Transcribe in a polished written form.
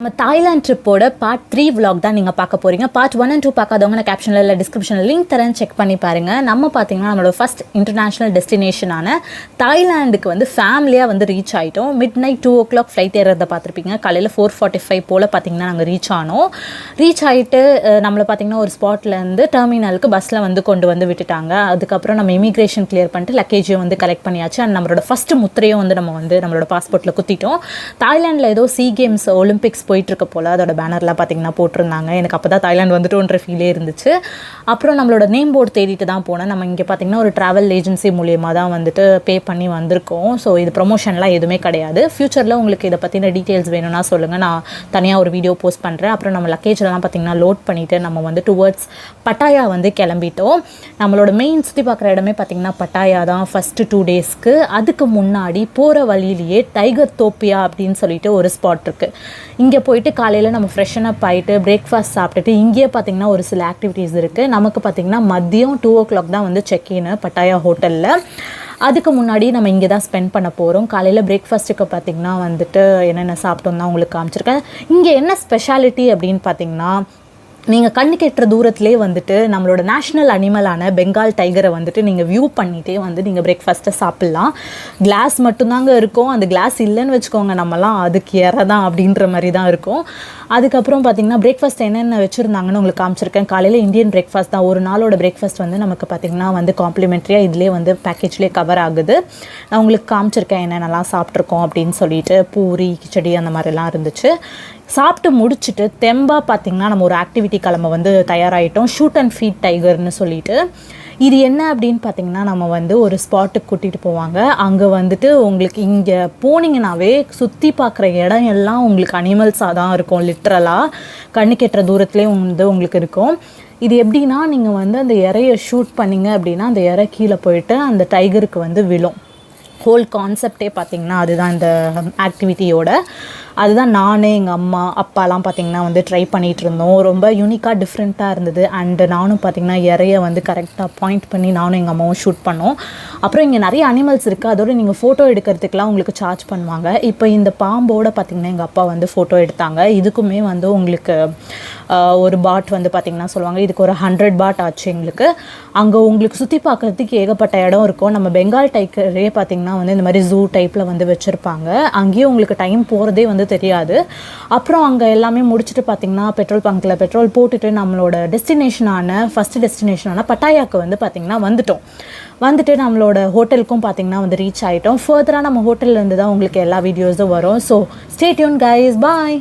நம்ம Thailand ட்ரிப்போட part 3 vlog தான் நீங்கள் பார்க்க போகிறீங்க. பார்ட் 1 and 2 பார்க்காதவங்க நான் கேப்ஷனில் இல்லை டிஸ்கிரிப்ஷனில் லிங்க் தரேன், செக் பண்ணி பாருங்கள். நம்ம பார்த்தீங்கன்னா நம்மளோட ஃபஸ்ட் இன்டர்நேஷ்னல் டெஸ்டினேஷனான தாய்லாண்டுக்கு வந்து ஃபேமிலியாக வந்து ரீச் ஆகிட்டோம். மிட் நைட் 2 o'clock ஃப்ளைட் ஏறதை பார்த்துருப்பீங்க. காலையில் 4:45 போல் பார்த்தீங்கன்னா நாங்கள் ரீச் ஆனோம். ரீச் ஆகிட்டு நம்மளை பார்த்தீங்கன்னா ஒரு ஸ்பாட்லேருந்து டெர்மினலுக்கு பஸ்ஸில் வந்து கொண்டு வந்து விட்டுட்டாங்க. அதுக்கப்புறம் நம்ம இமிக்ரேஷன் கிளியர் பண்ணிட்டு லக்கேஜையும் வந்து கலெக்ட் பண்ணியாச்சு. அண்ட் நம்மளோட ஃபஸ்ட்டு முத்திரையும் வந்து நம்ம வந்து நம்மளோட பாஸ்போர்ட்டில் குத்திட்டோம். தாய்லாண்டில் ஏதோ சி கேம்ஸ் ஒலிம்பிக்ஸ் போயிட்டுருக்க போல் அதோட பேனர்லாம் பார்த்திங்கன்னா போட்டிருந்தாங்க. எனக்கு அப்போ தான் தாய்லாந்து வந்துட்டோன்ற ஃபீலே இருந்துச்சு. அப்புறம் நம்மளோட நேம் போர்டு தேடிட்டு தான் போனேன். நம்ம இங்கே பார்த்திங்கன்னா ஒரு ட்ராவல் ஏஜென்சி மூலியமாக தான் வந்துட்டு பே பண்ணி வந்திருக்கோம். ஸோ இது ப்ரொமோஷன்லாம் எதுவுமே கிடையாது. ஃப்யூச்சரில் உங்களுக்கு இதை பற்றின டீட்டெயில்ஸ் வேணும்னா சொல்லுங்கள், நான் தனியாக ஒரு வீடியோ போஸ்ட் பண்ணுறேன். அப்புறம் நம்ம லக்கேஜெல்லாம் பார்த்திங்கன்னா லோட் பண்ணிவிட்டு நம்ம வந்து டுவர்ட்ஸ் பட்டாயா வந்து கிளம்பிட்டோம். நம்மளோட மெயின் சுற்றி பார்க்குற இடமே பார்த்திங்கன்னா பட்டாயா தான் ஃபஸ்ட்டு 2 daysக்கு. அதுக்கு முன்னாடி போகிற வழியிலேயே டைகர் தோப்பியா அப்படின்னு சொல்லிட்டு ஒரு ஸ்பாட் இருக்குது. இங்கே போயிட்டு காலையில் நம்ம ஃப்ரெஷ்ஷன் அப் ஆகிட்டு பிரேக்ஃபாஸ்ட் சாப்பிட்டுட்டு இங்கேயே பார்த்திங்கன்னா ஒரு சில ஆக்டிவிட்டீஸ் இருக்குது. நமக்கு பார்த்திங்கன்னா மதியம் 2 o'clock தான் வந்து செக்இன் பட்டாயா ஹோட்டலில். அதுக்கு முன்னாடி நம்ம இங்கே தான் ஸ்பெண்ட் பண்ண போகிறோம். காலையில் பிரேக்ஃபாஸ்ட்டுக்கு பார்த்திங்கன்னா வந்துட்டு என்னென்ன சாப்பிட்டோம் தான் உங்களுக்கு காமிச்சிருக்கேன். இங்கே என்ன ஸ்பெஷாலிட்டி அப்படின்னு பார்த்திங்கன்னா, நீங்கள் கண்ணு கெட்டுற தூரத்துலேயே வந்துட்டு நம்மளோட நேஷ்னல் அனிமலான பெங்கால் டைகரை வந்துட்டு நீங்கள் வியூ பண்ணிகிட்டே வந்து நீங்கள் பிரேக்ஃபாஸ்ட்டை சாப்பிட்லாம். கிளாஸ் மட்டும்தாங்க இருக்கும். அந்த கிளாஸ் இல்லைன்னு வச்சுக்கோங்க, நம்மலாம் அதுக்கு இறதான் அப்படின்ற மாதிரி தான் இருக்கும். அதுக்கப்புறம் பார்த்திங்கன்னா பிரேக்ஃபாஸ்ட் என்னென்ன வச்சுருந்தாங்கன்னு உங்களுக்கு காமிச்சிருக்கேன். காலையில் இந்தியன் பிரேக்ஃபாஸ்ட் தான். ஒரு நாளோட பிரேக்ஃபாஸ்ட் வந்து நமக்கு பார்த்திங்கன்னா வந்து காம்ப்ளிமெண்ட்ரியாக இதிலே வந்து பேக்கேஜ்லேயே கவர் ஆகுது. நான் உங்களுக்கு காமிச்சிருக்கேன் என்னென்னலாம் சாப்பிட்ருக்கோம் அப்படின்னு சொல்லிட்டு. பூரி, கிச்சடி அந்த மாதிரிலாம் இருந்துச்சு. சாப்பிட்டு முடிச்சுட்டு தெம்பாக பார்த்திங்கன்னா நம்ம ஒரு ஆக்டிவிட்டி கிளம்ப வந்து தயாராகிட்டோம். ஷூட் அண்ட் ஃபீட் டைகர்னு சொல்லிட்டு. இது என்ன அப்படின்னு பார்த்திங்கன்னா, நம்ம வந்து ஒரு ஸ்பாட்டுக்கு கூட்டிகிட்டு போவாங்க. அங்கே வந்துட்டு உங்களுக்கு இங்கே போனீங்கன்னாவே சுற்றி பார்க்குற இடம் எல்லாம் உங்களுக்கு அனிமல்ஸாக தான் இருக்கும். லிட்ரலாக கண்ணு கெட்டுற தூரத்துலேயே வந்து உங்களுக்கு இருக்கும். இது எப்படின்னா, நீங்கள் வந்து அந்த இறையை ஷூட் பண்ணிங்க அப்படின்னா அந்த இறை கீழே போயிட்டு அந்த டைகருக்கு வந்து விழும். ஹோல் கான்செப்டே பார்த்திங்கன்னா அதுதான் இந்த ஆக்டிவிட்டியோட. அதுதான் நானே எங்கள் அம்மா அப்பாலாம் பார்த்திங்கன்னா வந்து ட்ரை பண்ணிகிட்டு இருந்தோம். ரொம்ப யூனிக்காக டிஃப்ரெண்ட்டாக இருந்தது. அண்டு நானும் பார்த்திங்கன்னா இறைய வந்து கரெக்டாக பாயிண்ட் பண்ணி நானும் எங்கள் அம்மாவும் ஷூட் பண்ணோம். அப்புறம் இங்கே நிறைய அனிமல்ஸ் இருக்குது. அதோடு நீங்கள் ஃபோட்டோ எடுக்கிறதுக்கெலாம் உங்களுக்கு சார்ஜ் பண்ணுவாங்க. இப்போ இந்த பாம்போடு பார்த்திங்கன்னா எங்கள் அப்பா வந்து ஃபோட்டோ எடுத்தாங்க. இதுக்குமே வந்து உங்களுக்கு ஒரு பாட் வந்து பார்த்திங்கன்னா சொல்லுவாங்க. இதுக்கு ஒரு 100 baht ஆச்சு எங்களுக்கு. அங்கே உங்களுக்கு சுற்றி பார்க்குறதுக்கு ஏகப்பட்ட இடம் இருக்கும். நம்ம பெங்கால் டைகரே பார்த்திங்கன்னா வந்து இந்த மாதிரி ஜூ டைப்பில் வந்து வச்சுருப்பாங்க. அங்கேயும் உங்களுக்கு டைம் போகிறதே வந்து தெரியாது. அப்புறம் அங்கே எல்லாமே முடிச்சுட்டு பார்த்திங்கன்னா பெட்ரோல் பங்க்கில் பெட்ரோல் போட்டுட்டு நம்மளோட ஃபஸ்ட்டு டெஸ்டினேஷனான பட்டாயாவுக்கு வந்து பார்த்திங்கன்னா வந்துட்டு நம்மளோட ஹோட்டலுக்கும் பார்த்திங்கன்னா வந்து ரீச் ஆகிட்டோம். ஃபர்தராக நம்ம ஹோட்டல்லேருந்து தான் உங்களுக்கு எல்லா வீடியோஸும் வரும். ஸோ ஸ்டே டியூன் கைஸ், பாய்.